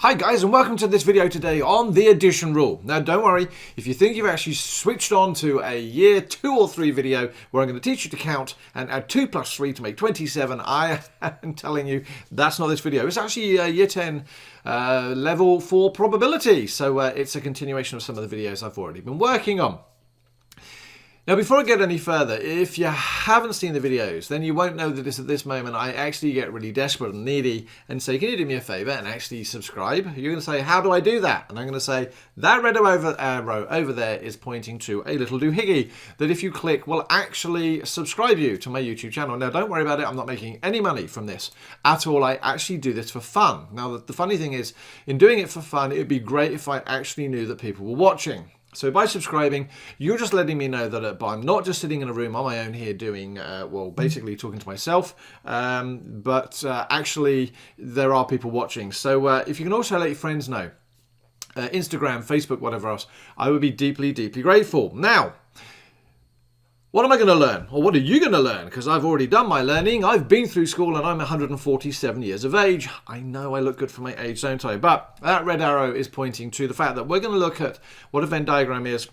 Hi guys, and welcome to this video today on the addition rule. Now don't worry, if you think you've actually switched on to a year 2 or 3 video where I'm going to teach you to count and add 2 plus 3 to make 27, I am telling you that's not this video. It's actually year 10 level 4 probability, so it's a continuation of some of the videos I've already been working on. Now, before I get any further, if you haven't seen the videos, then you won't know that at this moment I actually get really desperate and needy and say, can you do me a favor and actually subscribe? You're going to say, how do I do that? And I'm going to say, that red arrow over there is pointing to a little doohickey that if you click will actually subscribe you to my YouTube channel. Now, don't worry about it. I'm not making any money from this at all. I actually do this for fun. Now, the funny thing is, in doing it for fun, it'd be great if I actually knew that people were watching. So by subscribing, you're just letting me know that I'm not just sitting in a room on my own here doing, well, basically talking to myself, but actually there are people watching. So if you can also let your friends know, Instagram, Facebook, whatever else, I would be deeply, deeply grateful. Now, what am I going to learn? Or what are you going to learn? Because I've already done my learning. I've been through school and I'm 147 years of age. I know I look good for my age, don't I? But that red arrow is pointing to the fact that we're going to look at what a Venn diagram is,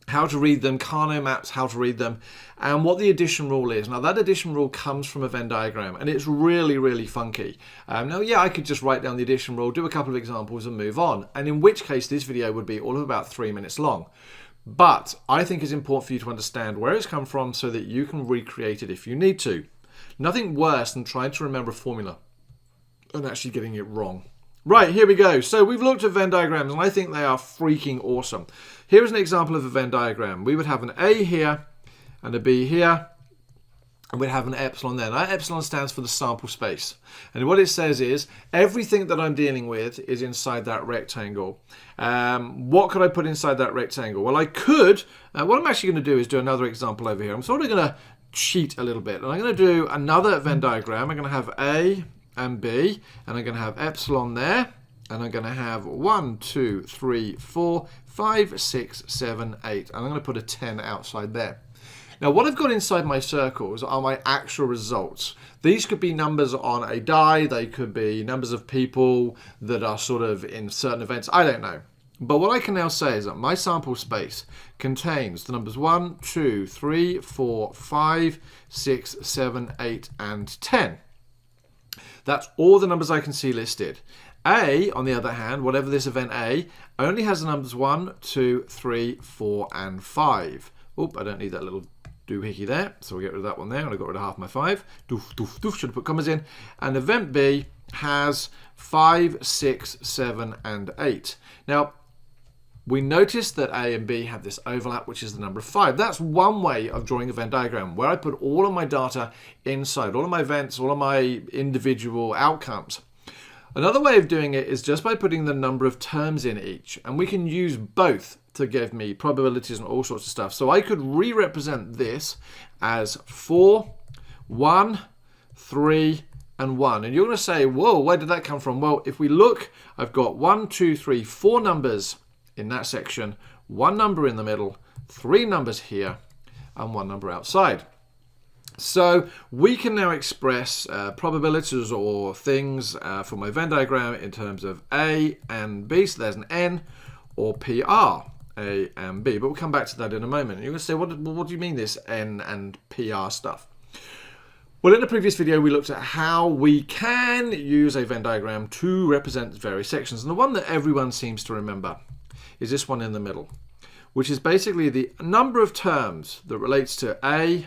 how to read them, Carnot maps, how to read them, and what the addition rule is. Now, that addition rule comes from a Venn diagram, and it's really, really funky. Now, yeah, I could just write down the addition rule, do a couple of examples, and move on. And in which case, this video would be all of about 3 minutes long. But I think it's important for you to understand where it's come from so that you can recreate it if you need to. Nothing worse than trying to remember a formula and actually getting it wrong. Right, here we go. So we've looked at Venn diagrams and I think they are freaking awesome. Here is an example of a Venn diagram. We would have an A here and a B here. And we'd have an epsilon there. Now, epsilon stands for the sample space. And what it says is, everything that I'm dealing with is inside that rectangle. What could I put inside that rectangle? Well, I could, what I'm actually going to do is do another example over here. I'm sort of going to cheat a little bit. And I'm going to do another Venn diagram. I'm going to have A and B. And I'm going to have epsilon there. And I'm going to have 1, 2, 3, 4, 5, 6, 7, 8. And I'm going to put a 10 outside there. Now, what I've got inside my circles are my actual results. These could be numbers on a die. They could be numbers of people that are sort of in certain events. I don't know. But what I can now say is that my sample space contains the numbers 1, 2, 3, 4, 5, 6, 7, 8, and 10. That's all the numbers I can see listed. A, on the other hand, whatever this event A, only has the numbers 1, 2, 3, 4, and 5. Oop, I don't need that little doohickey there, so we'll get rid of that one there, and I got rid of half my 5. Doof, doof, doof, should have put commas in. And event B has 5, 6, 7, and 8. Now, we notice that A and B have this overlap, which is the number of 5. That's one way of drawing a Venn diagram, where I put all of my data inside, all of my events, all of my individual outcomes. Another way of doing it is just by putting the number of terms in each, and we can use both to give me probabilities and all sorts of stuff. So I could re-represent this as 4, 1, 3, and 1. And you're going to say, whoa, where did that come from? Well, if we look, I've got 1, 2, 3, 4 numbers in that section, 1 number in the middle, 3 numbers here, and 1 number outside. So we can now express probabilities or things for my Venn diagram in terms of A and B. So there's an N, or PR, A and B. But we'll come back to that in a moment. You're going to say, what do you mean this N and PR stuff? Well, in the previous video, we looked at how we can use a Venn diagram to represent various sections. And the one that everyone seems to remember is this one in the middle, which is basically the number of terms that relates to A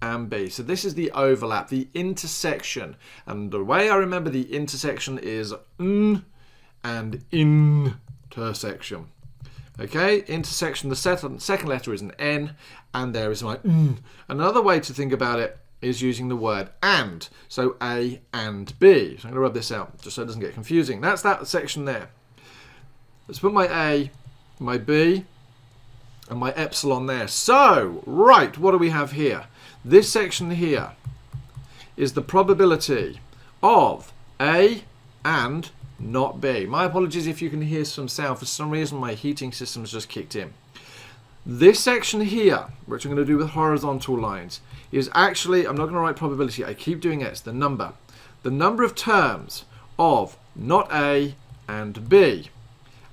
and B. So this is the overlap, the intersection. And the way I remember the intersection is N and intersection. Okay, intersection, the second letter is an N, and there is my N. Another way to think about it is using the word and. So A and B. So I'm going to rub this out just so it doesn't get confusing. That's that section there. Let's put my A, my B, and my epsilon there. So, right, what do we have here? This section here is the probability of A and not B. My apologies if you can hear some sound. For some reason, my heating system has just kicked in. This section here, which I'm going to do with horizontal lines, is actually, I'm not going to write probability. I keep doing it. It's the number. The number of terms of not A, and B.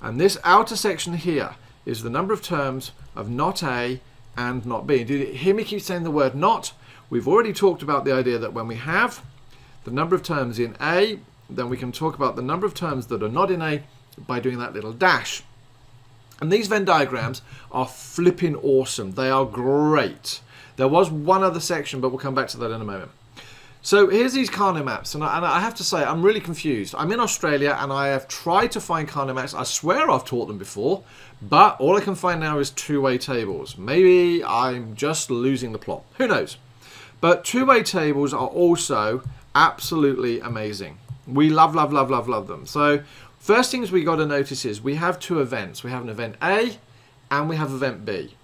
And this outer section here is the number of terms of not A and not B. Did you hear me keep saying the word not? We've already talked about the idea that when we have the number of terms in A, then we can talk about the number of terms that are not in A by doing that little dash. And these Venn diagrams are flipping awesome. They are great. There was one other section, but we'll come back to that in a moment. So here's these Kano maps, and I have to say I'm really confused. I'm in Australia and I have tried to find Kano maps. I swear I've taught them before, but all I can find now is two-way tables. Maybe I'm just losing the plot. Who knows? But two-way tables are also absolutely amazing. We love, love, love, love, love them. So first things we got to notice is we have two events. We have an event A and we have event B.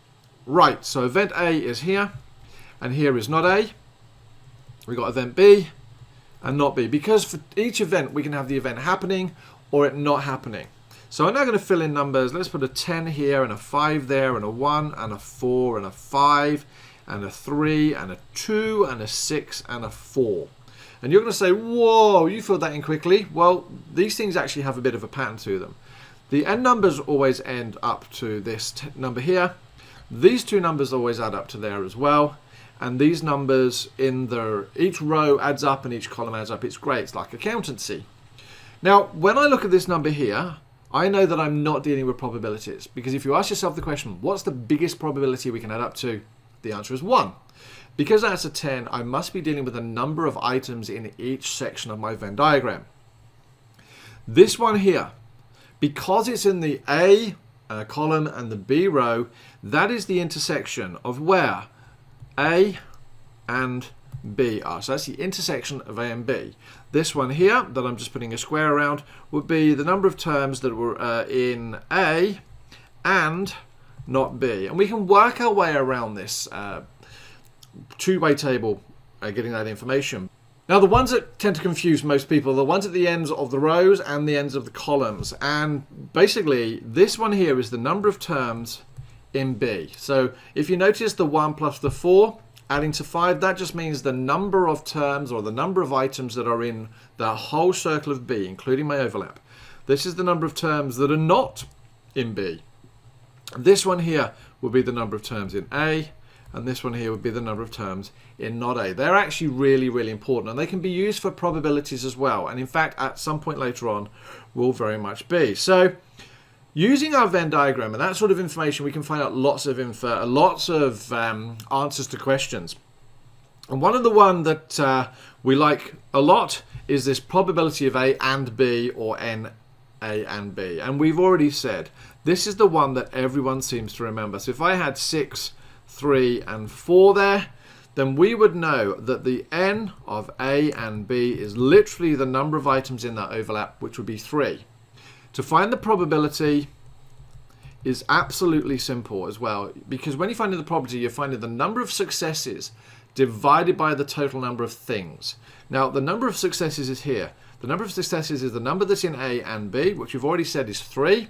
Right, so event A is here and here is not A. We got event B and not B, because for each event we can have the event happening or it not happening. So I'm now going to fill in numbers. Let's put a 10 here and a 5 there and a 1 and a 4 and a 5 and a 3 and a 2 and a 6 and a 4. And you're going to say, whoa, you filled that in quickly. Well, these things actually have a bit of a pattern to them. The end numbers always end up to this number here. These two numbers always add up to there as well. And these numbers in each row adds up and each column adds up. It's great. It's like accountancy. Now, when I look at this number here, I know that I'm not dealing with probabilities. Because if you ask yourself the question, what's the biggest probability we can add up to? The answer is 1. Because that's a 10, I must be dealing with a number of items in each section of my Venn diagram. This one here, because it's in the A column and the B row, that is the intersection of where A and B are. So that's the intersection of A and B. This one here, that I'm just putting a square around, would be the number of terms that were in A and not B. And we can work our way around this two-way table, getting that information. Now, the ones that tend to confuse most people are the ones at the ends of the rows and the ends of the columns. And basically, this one here is the number of terms in B. So if you notice the 1 plus the 4 adding to 5, that just means the number of terms or the number of items that are in the whole circle of B, including my overlap. This is the number of terms that are not in B. This one here will be the number of terms in A, and this one here would be the number of terms in not A. They're actually really, really important, and they can be used for probabilities as well. And in fact, at some point later on, will very much be. So using our Venn diagram and that sort of information, we can find out lots of answers to questions. And one of the one that we like a lot is this probability of A and B, or N A and B. And we've already said this is the one that everyone seems to remember. So if I had 6, 3 and 4 there, then we would know that the N of A and B is literally the number of items in that overlap, which would be 3. To find the probability is absolutely simple as well, because when you're finding the probability, you're finding the number of successes divided by the total number of things. Now, the number of successes is here. The number of successes is the number that's in A and B, which we've already said is 3,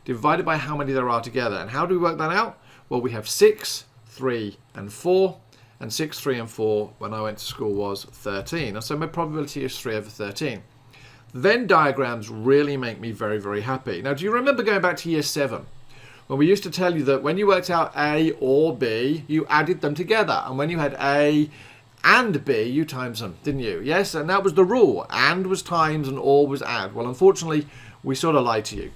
divided by how many there are together. And how do we work that out? Well, we have 6, 3 and 4, and 6, 3 and 4 when I went to school was 13. And so my probability is 3 over 13. Venn diagrams really make me very, very happy. Now, do you remember going back to year 7? When we used to tell you that when you worked out A or B, you added them together. And when you had A and B, you times them, didn't you? Yes, and that was the rule. And was times and or was add. Well, unfortunately, we sort of lied to you.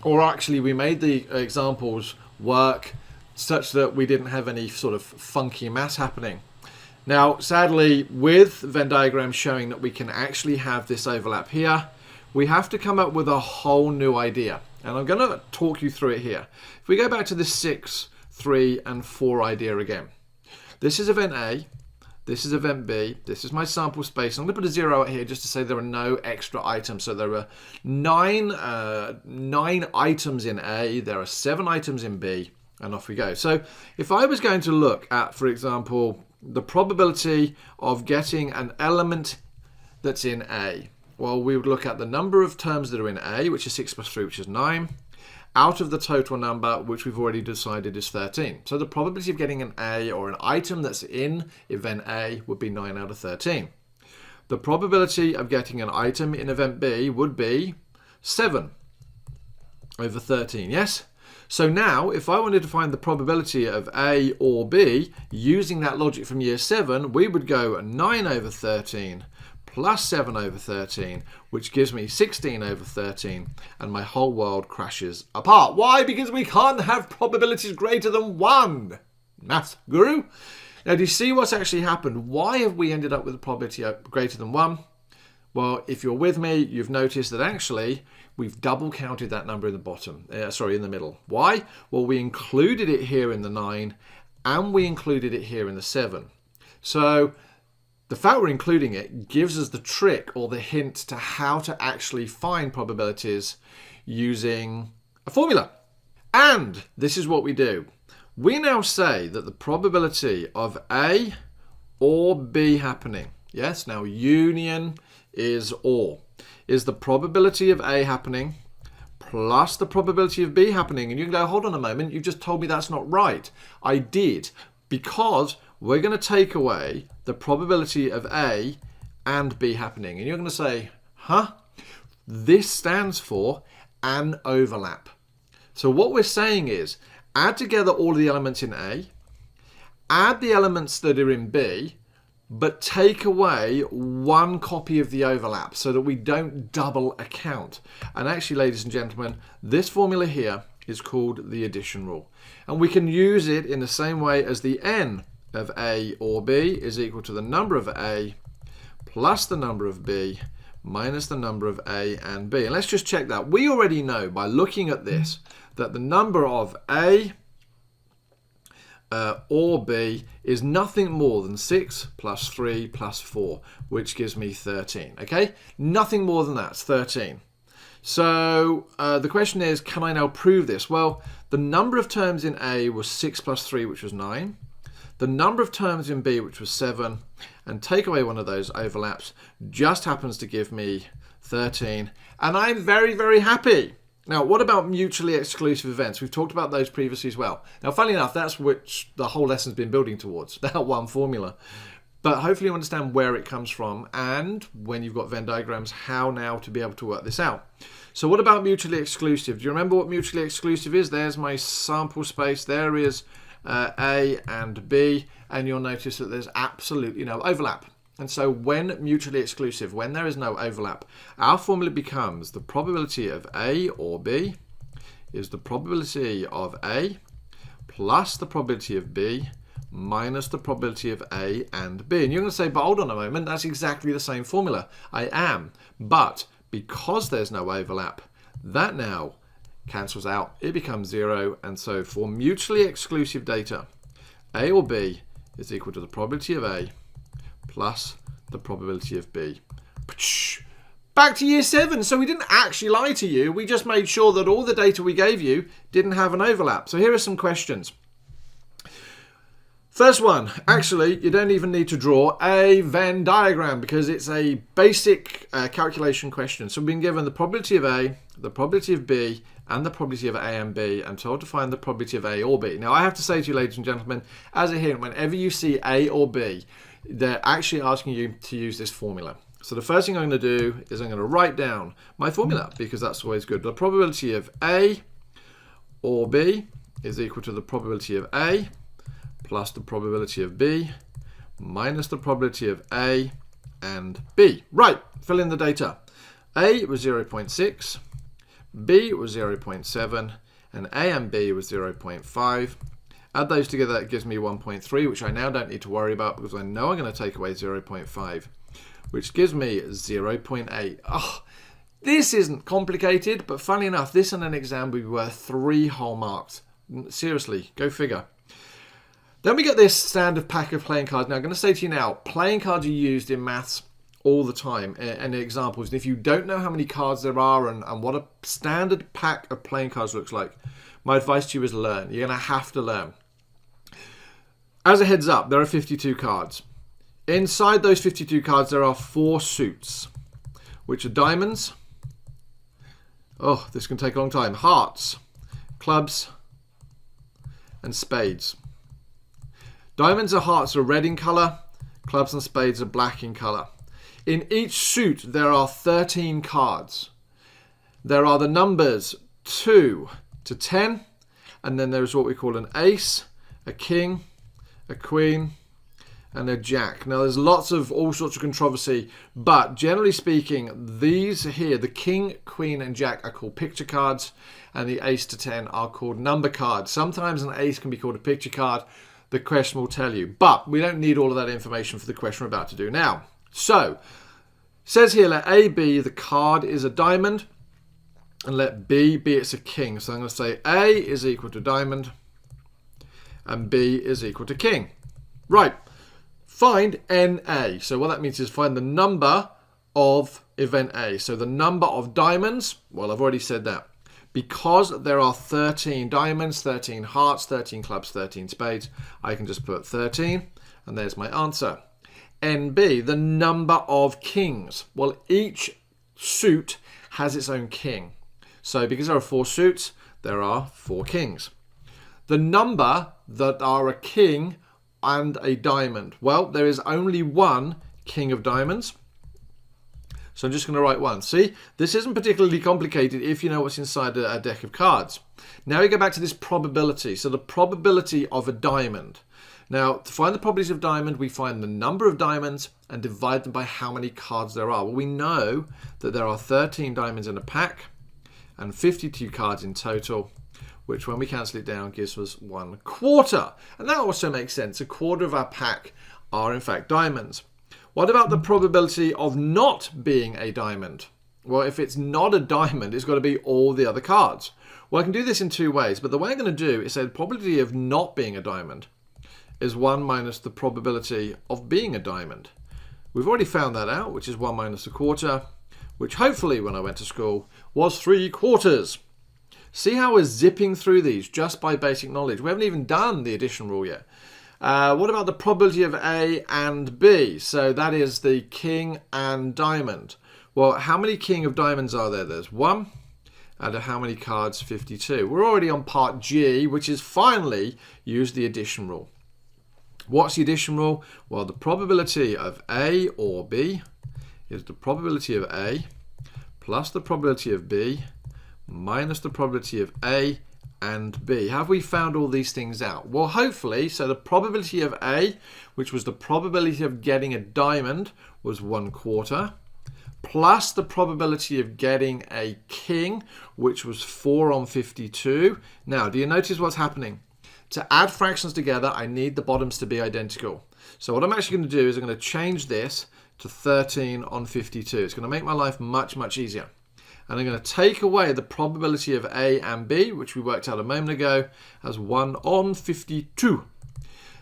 Or actually, we made the examples work such that we didn't have any sort of funky maths happening. Now, sadly, with Venn diagrams showing that we can actually have this overlap here, we have to come up with a whole new idea. And I'm going to talk you through it here. If we go back to the 6, 3 and 4 idea again. This is event A. This is event B. This is my sample space. I'm going to put a 0 out here just to say there are no extra items. So there are 9 items in A. There are 7 items in B. And off we go. So if I was going to look at, for example, the probability of getting an element that's in A, well, we would look at the number of terms that are in A, which is 6 plus 3, which is 9, out of the total number, which we've already decided is 13. So the probability of getting an A or an item that's in event A would be 9 out of 13. The probability of getting an item in event B would be 7 over 13, yes? So now, if I wanted to find the probability of A or B, using that logic from year 7, we would go 9 over 13 plus 7 over 13, which gives me 16 over 13, and my whole world crashes apart. Why? Because we can't have probabilities greater than 1. Maths guru. Now, do you see what's actually happened? Why have we ended up with a probability greater than 1? Well, if you're with me, you've noticed that actually we've double counted that number in the bottom, in the middle. Why? Well, we included it here in the 9 and we included it here in the 7. So the fact we're including it gives us the trick or the hint to how to actually find probabilities using a formula. And this is what we do. We now say that the probability of A or B happening, yes, now union is OR, is the probability of A happening plus the probability of B happening. And you can go, hold on a moment, you just told me that's not right. I did, because we're going to take away the probability of A and B happening. And you're going to say, huh? This stands for an overlap. So what we're saying is, add together all of the elements in A, add the elements that are in B, but take away one copy of the overlap so that we don't double account. And actually, ladies and gentlemen, this formula here is called the addition rule. And we can use it in the same way as the n of A or B is equal to the number of A plus the number of B minus the number of A and B. And let's just check that. We already know by looking at this that the number of A or B is nothing more than 6 plus 3 plus 4, which gives me 13. Okay, nothing more than that. It's 13. So the question is, can I now prove this? Well, the number of terms in A was 6 plus 3, which was 9. The number of terms in B, which was 7, and take away one of those overlaps, just happens to give me 13. And I'm very, very happy. Now, what about mutually exclusive events? We've talked about those previously as well. Now, funnily enough, that's which the whole lesson's been building towards, that one formula. But hopefully you understand where it comes from, and when you've got Venn diagrams, how now to be able to work this out. So what about mutually exclusive? Do you remember what mutually exclusive is? There's my sample space. There is A and B, and you'll notice that there's absolutely no overlap. And so when mutually exclusive, when there is no overlap, our formula becomes the probability of A or B is the probability of A plus the probability of B minus the probability of A and B. And you're going to say, but hold on a moment, that's exactly the same formula. I am. But because there's no overlap, that now cancels out. It becomes 0. And so for mutually exclusive data, A or B is equal to the probability of A plus the probability of B. Back to year 7. So we didn't actually lie to you. We just made sure that all the data we gave you didn't have an overlap. So here are some questions. First one, actually, you don't even need to draw a Venn diagram because it's a basic calculation question. So we've been given the probability of A, the probability of B, and the probability of A and B, and told to find the probability of A or B. Now, I have to say to you, ladies and gentlemen, as a hint, whenever you see A or B, they're actually asking you to use this formula. So the first thing I'm going to do is I'm going to write down my formula because that's always good. The probability of A or B is equal to the probability of A plus the probability of B minus the probability of A and B. Right, fill in the data. A was 0.6, B was 0.7, and A and B was 0.5. Add those together, that gives me 1.3, which I now don't need to worry about because I know I'm going to take away 0.5, which gives me 0.8. Oh, this isn't complicated, but funny enough, this in an exam would be worth 3 whole marks. Seriously, go figure. Then we get this standard pack of playing cards. Now, I'm going to say to you now, playing cards are used in maths all the time and examples. And if you don't know how many cards there are and what a standard pack of playing cards looks like, my advice to you is learn. You're going to have to learn. As a heads up, there are 52 cards. Inside those 52 cards, there are 4 suits, which are diamonds. Oh, this can take a long time. Hearts, clubs, and spades. Diamonds and hearts are red in colour. Clubs and spades are black in colour. In each suit, there are 13 cards. there are the numbers 2 to 10, and then there's what we call an ace, a king, a queen, and a jack. Now there's lots of all sorts of controversy, but generally speaking, these here, the king, queen, and jack are called picture cards, and the ace to 10 are called number cards. Sometimes an ace can be called a picture card. The question will tell you, but we don't need all of that information for the question we're about to do now. So, it says here, let A be the card is a diamond, and let B be it's a king. So I'm going to say A is equal to diamond, and B is equal to king. Right. Find NA. So what that means is find the number of event A. So the number of diamonds, well, I've already said that. Because there are 13 diamonds, 13 hearts, 13 clubs, 13 spades, I can just put 13, and there's my answer. NB, the number of kings. Well, each suit has its own king. So because there are 4 suits, there are 4 kings. The number that are a king and a diamond. Well, there is only one king of diamonds. So I'm just going to write 1. See, this isn't particularly complicated if you know what's inside a deck of cards. Now we go back to this probability. So the probability of a diamond. Now, to find the probability of diamond, we find the number of diamonds and divide them by how many cards there are. Well, we know that there are 13 diamonds in a pack and 52 cards in total, which when we cancel it down gives us 1/4. And that also makes sense. 1/4 of our pack are in fact diamonds. What about the probability of not being a diamond? Well, if it's not a diamond, it's got to be all the other cards. Well, I can do this in 2 ways, but the way I'm going to do is say the probability of not being a diamond is 1 minus the probability of being a diamond. We've already found that out, which is 1 minus 1/4, which hopefully when I went to school was 3/4. See how we're zipping through these just by basic knowledge. We haven't even done the addition rule yet. What about the probability of A and B? So that is the king and diamond. Well, how many king of diamonds are there? There's 1. Out of how many cards? 52. We're already on part G, which is finally use the addition rule. What's the addition rule? Well, the probability of A or B is the probability of A plus the probability of B minus the probability of A and B. Have we found all these things out? Well, hopefully. So the probability of A, which was the probability of getting a diamond, was 1/4, plus the probability of getting a king, which was 4 on 52. Now, do you notice what's happening? To add fractions together, I need the bottoms to be identical. So what I'm actually going to do is I'm going to change this to 13 on 52. It's going to make my life much, much easier. And I'm going to take away the probability of A and B, which we worked out a moment ago, as 1 on 52.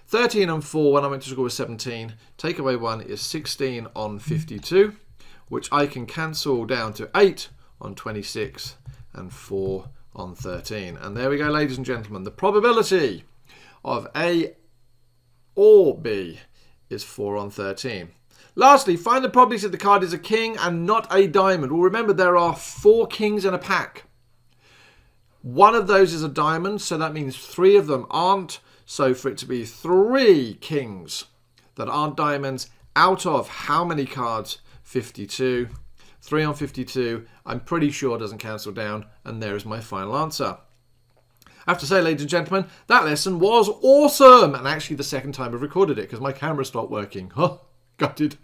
13 and 4, when I went to school, was 17. Take away 1 is 16 on 52, which I can cancel down to 8 on 26 and 4 on 13. And there we go, ladies and gentlemen. The probability of A or B is 4 on 13. Lastly, find the probability that the card is a king and not a diamond. Well, remember, there are 4 kings in a pack. One of those is a diamond, so that means 3 of them aren't. So for it to be 3 kings that aren't diamonds out of how many cards? 52. 3 on 52, I'm pretty sure doesn't cancel down, and there is my final answer. I have to say, ladies and gentlemen, that lesson was awesome. And actually the second time I've recorded it because my camera stopped working. Huh? Gutted.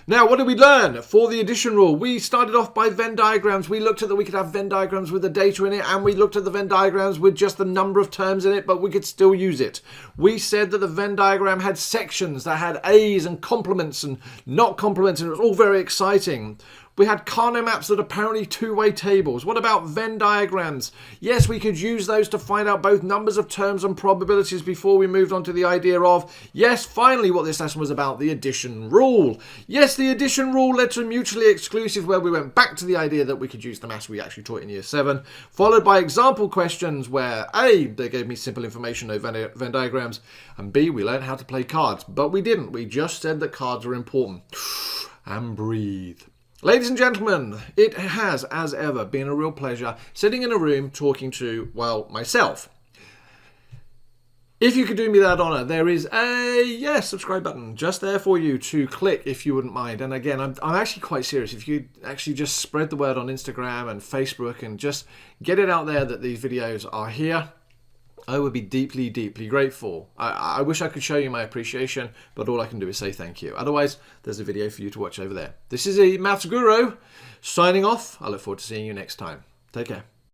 Now, what did we learn for the addition rule? We started off by Venn diagrams. We looked at that we could have Venn diagrams with the data in it, and we looked at the Venn diagrams with just the number of terms in it, but we could still use it. We said that the Venn diagram had sections that had A's and complements and not complements, and it was all very exciting. We had Carno maps that are apparently 2-way tables. What about Venn diagrams? Yes, we could use those to find out both numbers of terms and probabilities before we moved on to the idea of, yes, finally what this lesson was about, the addition rule. Yes, the addition rule led to mutually exclusive, where we went back to the idea that we could use the maths we actually taught in year 7, followed by example questions where A, they gave me simple information, no Venn diagrams, and B, we learned how to play cards. But we didn't. We just said that cards are important. And breathe. Ladies and gentlemen, it has, as ever, been a real pleasure sitting in a room talking to, well, myself. If you could do me that honor, there is a subscribe button just there for you to click if you wouldn't mind. And again, I'm actually quite serious. If you actually just spread the word on Instagram and Facebook and just get it out there that these videos are here, I would be deeply, deeply grateful. I wish I could show you my appreciation, but all I can do is say thank you. Otherwise, there's a video for you to watch over there. This is a Maths Guru signing off. I look forward to seeing you next time. Take care.